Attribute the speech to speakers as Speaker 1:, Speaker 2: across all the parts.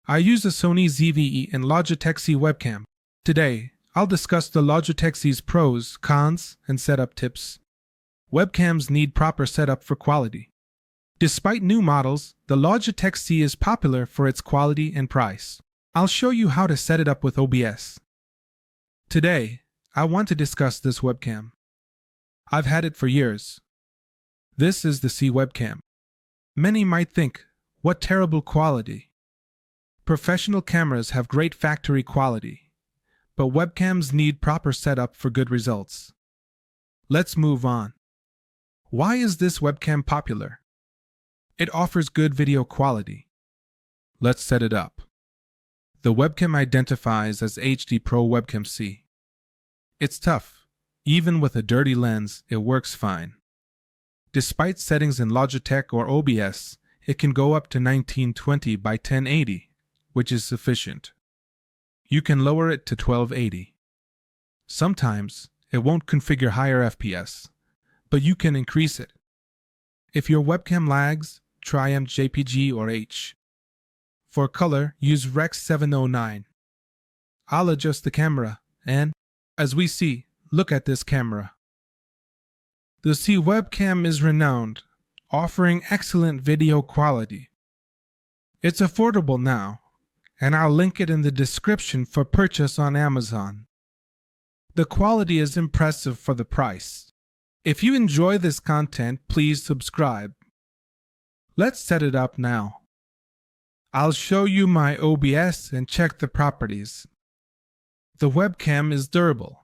Speaker 1: I use the Sony ZV-E and Logitech C webcam. Today, I'll discuss the Logitech C's pros, cons, and setup tips. Webcams need proper setup for quality. Despite new models, the Logitech C is popular for its quality and price. I'll show you how to set it up with OBS. Today, I want to discuss this webcam. I've had it for years. This is the C webcam. Many might think, what terrible quality. Professional cameras have great factory quality, but webcams need proper setup for good results. Let's move on. Why is this webcam popular? It offers good video quality. Let's set it up. The webcam identifies as HD Pro Webcam C. It's tough. Even with a dirty lens, it works fine. Despite settings in Logitech or OBS, it can go up to 1920 by 1080, which is sufficient. You can lower it to 1280. Sometimes, it won't configure higher FPS, but you can increase it. If your webcam lags, try JPG or H. For color, use Rec. 709. I'll adjust the camera, and, as we see, look at this camera. The C webcam is renowned, offering excellent video quality. It's affordable now, and I'll link it in the description for purchase on Amazon. The quality is impressive for the price. If you enjoy this content, please subscribe. Let's set it up now. I'll show you my OBS and check the properties. The webcam is durable.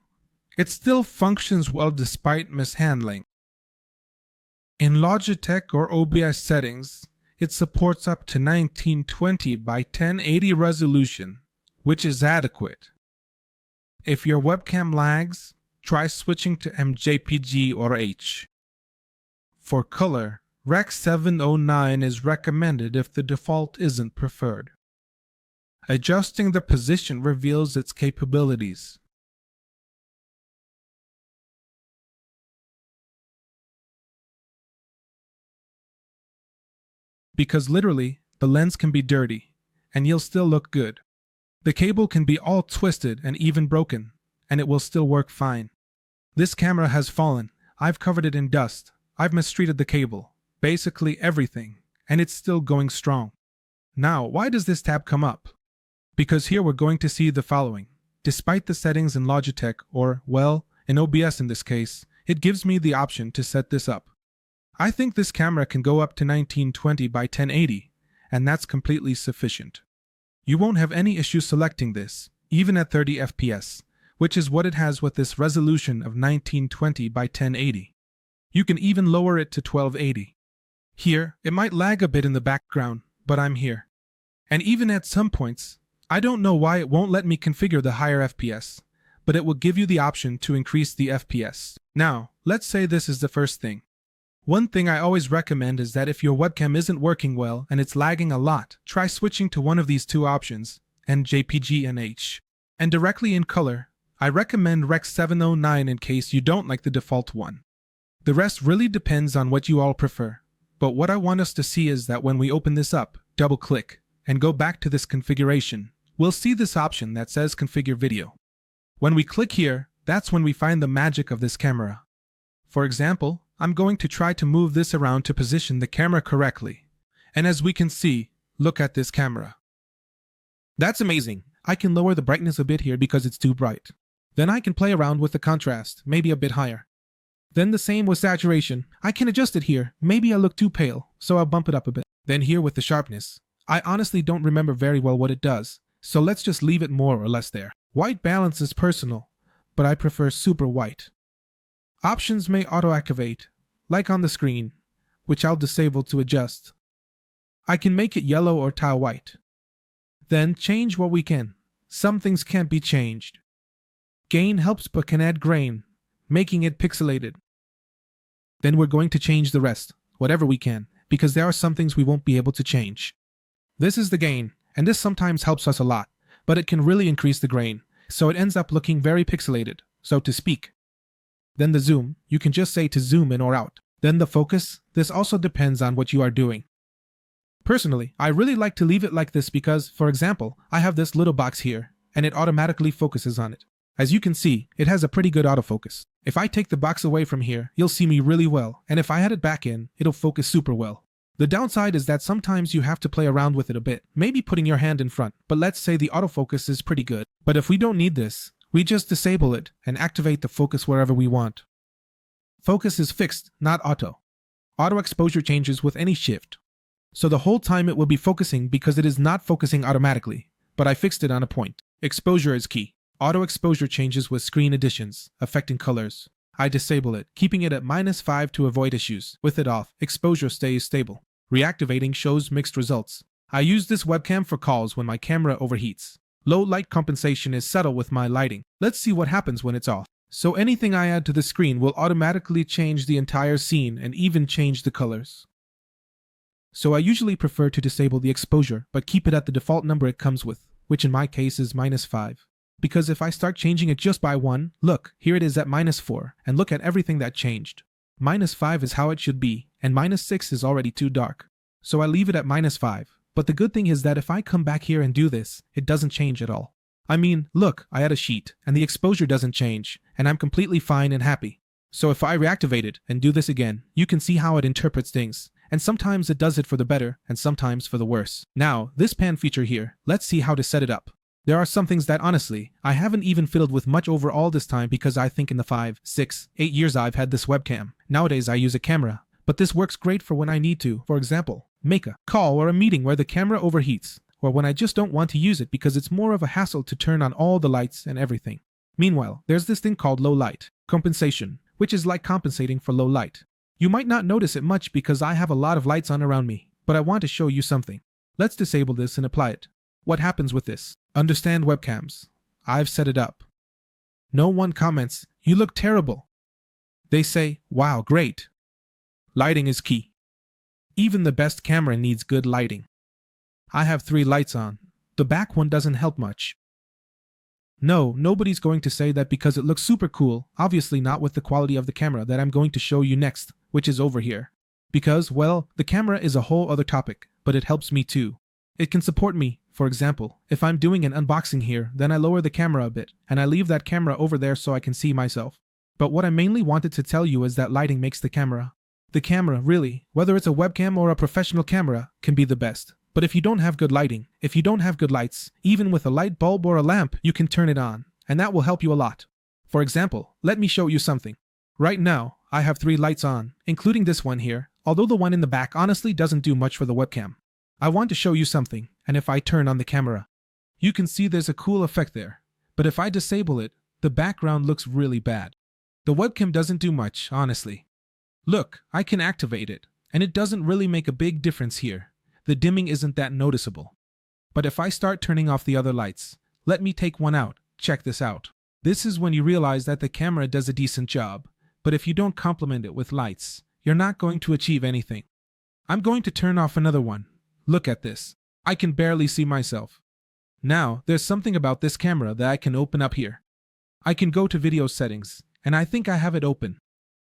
Speaker 1: It still functions well despite mishandling. In Logitech or OBS settings, it supports up to 1920 by 1080 resolution, which is adequate. If your webcam lags, try switching to JPG or H. For color, Rec. 709 is recommended if the default isn't preferred. Adjusting the position reveals its capabilities. Because literally, the lens can be dirty, and you'll still look good. The cable can be all twisted and even broken, and it will still work fine. This camera has fallen, I've covered it in dust, I've mistreated the cable, basically everything, and it's still going strong. Now, why does this tab come up? Because here we're going to see the following. Despite the settings in Logitech, or, well, in OBS in this case, it gives me the option to set this up. I think this camera can go up to 1920 by 1080, and that's completely sufficient. You won't have any issue selecting this, even at 30 FPS, which is what it has with this resolution of 1920 by 1080. You can even lower it to 1280. Here, it might lag a bit in the background, but I'm here. And even at some points, I don't know why it won't let me configure the higher FPS, but it will give you the option to increase the FPS. Now, let's say this is the first thing. One thing I always recommend is that if your webcam isn't working well and it's lagging a lot, try switching to one of these two options, JPG and H. And directly in color, I recommend Rec. 709 in case you don't like the default one. The rest really depends on what you all prefer. But what I want us to see is that when we open this up, double-click, and go back to this configuration, we'll see this option that says Configure Video. When we click here, that's when we find the magic of this camera. For example, I'm going to try to move this around to position the camera correctly. And as we can see, look at this camera. That's amazing. I can lower the brightness a bit here because it's too bright. Then I can play around with the contrast, maybe a bit higher. Then the same with saturation. I can adjust it here. Maybe I look too pale, so I'll bump it up a bit. Then here with the sharpness. I honestly don't remember very well what it does, so let's just leave it more or less there. White balance is personal, but I prefer super white. Options may auto-activate, like on the screen, which I'll disable to adjust. I can make it yellow or tile white. Then change what we can. Some things can't be changed. Gain helps but can add grain, making it pixelated. Then we're going to change the rest, whatever we can, because there are some things we won't be able to change. This is the gain, and this sometimes helps us a lot, but it can really increase the grain, so it ends up looking very pixelated, so to speak. Then the zoom, you can just say to zoom in or out. Then the focus, this also depends on what you are doing. Personally, I really like to leave it like this because, for example, I have this little box here, and it automatically focuses on it. As you can see, it has a pretty good autofocus. If I take the box away from here, you'll see me really well, and if I had it back in, it'll focus super well. The downside is that sometimes you have to play around with it a bit, maybe putting your hand in front, but let's say the autofocus is pretty good. But if we don't need this, we just disable it and activate the focus wherever we want. Focus is fixed, not auto. Auto exposure changes with any shift. So the whole time it will be focusing because it is not focusing automatically, but I fixed it on a point. Exposure is key. Auto exposure changes with screen additions, affecting colors. I disable it, keeping it at -5 to avoid issues. With it off, exposure stays stable. Reactivating shows mixed results. I use this webcam for calls when my camera overheats. Low light compensation is subtle with my lighting. Let's see what happens when it's off. So anything I add to the screen will automatically change the entire scene and even change the colors. So I usually prefer to disable the exposure, but keep it at the default number it comes with, which in my case is -5. Because if I start changing it just by 1, look, here it is at -4, and look at everything that changed. -5 is how it should be, and -6 is already too dark. So I leave it at -5, but the good thing is that if I come back here and do this, it doesn't change at all. I mean, look, I add a sheet, and the exposure doesn't change, and I'm completely fine and happy. So if I reactivate it and do this again, you can see how it interprets things. And sometimes it does it for the better, and sometimes for the worse. Now, this pan feature here, let's see how to set it up. There are some things that honestly, I haven't even fiddled with much over all this time because I think in the 5, 6, 8 years I've had this webcam. Nowadays I use a camera, but this works great for when I need to, for example, make a call or a meeting where the camera overheats, or when I just don't want to use it because it's more of a hassle to turn on all the lights and everything. Meanwhile, there's this thing called low light compensation, which is like compensating for low light. You might not notice it much because I have a lot of lights on around me, but I want to show you something. Let's disable this and apply it. What happens with this? Understand webcams. I've set it up. No one comments, "You look terrible." They say, "Wow, great." Lighting is key. Even the best camera needs good lighting. I have 3 lights on. The back one doesn't help much. No, nobody's going to say that because it looks super cool, obviously not with the quality of the camera that I'm going to show you next, which is over here. Because, well, the camera is a whole other topic, but it helps me too. It can support me. For example, if I'm doing an unboxing here, then I lower the camera a bit, and I leave that camera over there so I can see myself. But what I mainly wanted to tell you is that lighting makes the camera. The camera, really, whether it's a webcam or a professional camera, can be the best. But if you don't have good lighting, if you don't have good lights, even with a light bulb or a lamp, you can turn it on, and that will help you a lot. For example, let me show you something. Right now, I have 3 lights on, including this one here, although the one in the back honestly doesn't do much for the webcam. I want to show you something, and if I turn on the camera, you can see there's a cool effect there. But if I disable it, the background looks really bad. The webcam doesn't do much, honestly. Look, I can activate it, and it doesn't really make a big difference here. The dimming isn't that noticeable. But if I start turning off the other lights, let me take one out, check this out. This is when you realize that the camera does a decent job, but if you don't complement it with lights, you're not going to achieve anything. I'm going to turn off another one. Look at this. I can barely see myself. Now, there's something about this camera that I can open up here. I can go to video settings, and I think I have it open.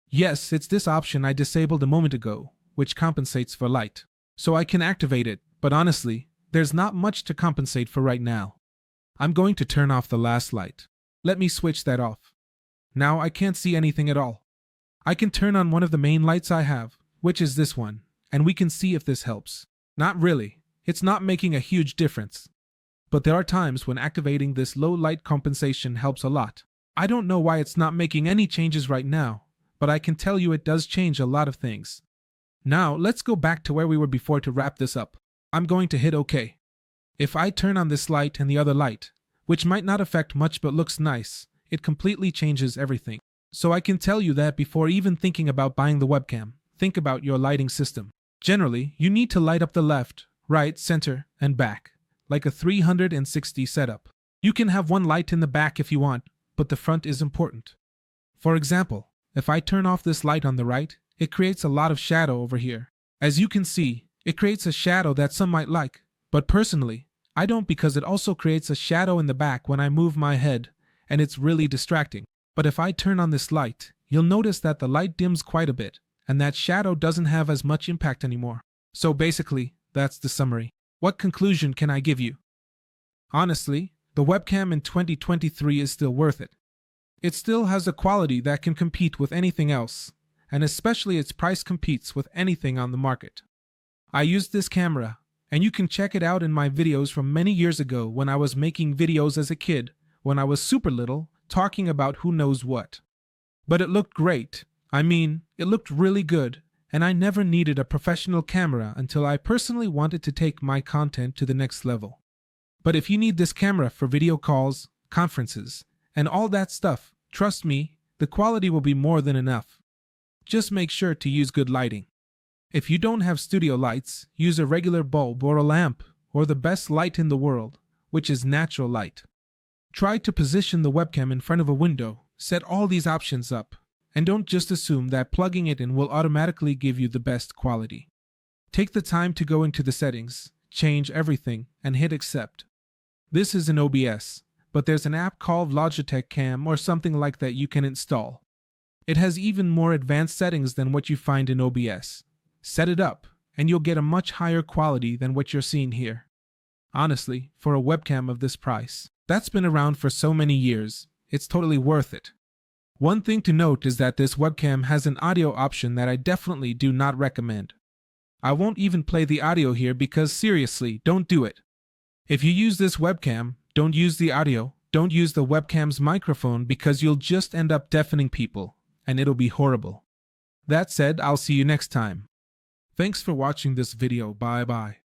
Speaker 1: Yes, it's this option I disabled a moment ago, which compensates for light. So I can activate it, but honestly, there's not much to compensate for right now. I'm going to turn off the last light. Let me switch that off. Now I can't see anything at all. I can turn on one of the main lights I have, which is this one, and we can see if this helps. Not really. It's not making a huge difference. But there are times when activating this low light compensation helps a lot. I don't know why it's not making any changes right now, but I can tell you it does change a lot of things. Now, let's go back to where we were before to wrap this up. I'm going to hit OK. If I turn on this light and the other light, which might not affect much but looks nice, it completely changes everything. So I can tell you that before even thinking about buying the webcam, think about your lighting system. Generally, you need to light up the left, right, center, and back, like a 360 setup. You can have one light in the back if you want, but the front is important. For example, if I turn off this light on the right, it creates a lot of shadow over here. As you can see, it creates a shadow that some might like, but personally, I don't because it also creates a shadow in the back when I move my head, and it's really distracting. But if I turn on this light, you'll notice that the light dims quite a bit, and that shadow doesn't have as much impact anymore. So basically, that's the summary. What conclusion can I give you? Honestly, the webcam in 2023 is still worth it. It still has a quality that can compete with anything else, and especially its price competes with anything on the market. I used this camera, and you can check it out in my videos from many years ago when I was making videos as a kid, when I was super little, talking about who knows what. But it looked great. I mean, it looked really good, and I never needed a professional camera until I personally wanted to take my content to the next level. But if you need this camera for video calls, conferences, and all that stuff, trust me, the quality will be more than enough. Just make sure to use good lighting. If you don't have studio lights, use a regular bulb or a lamp, or the best light in the world, which is natural light. Try to position the webcam in front of a window, set all these options up, and don't just assume that plugging it in will automatically give you the best quality. Take the time to go into the settings, change everything, and hit accept. This is an OBS, but there's an app called Logitech Cam or something like that you can install. It has even more advanced settings than what you find in OBS. Set it up, and you'll get a much higher quality than what you're seeing here. Honestly, for a webcam of this price, that's been around for so many years, it's totally worth it. One thing to note is that this webcam has an audio option that I definitely do not recommend. I won't even play the audio here because seriously, don't do it. If you use this webcam, don't use the audio, don't use the webcam's microphone because you'll just end up deafening people, and it'll be horrible. That said, I'll see you next time. Thanks for watching this video, bye bye.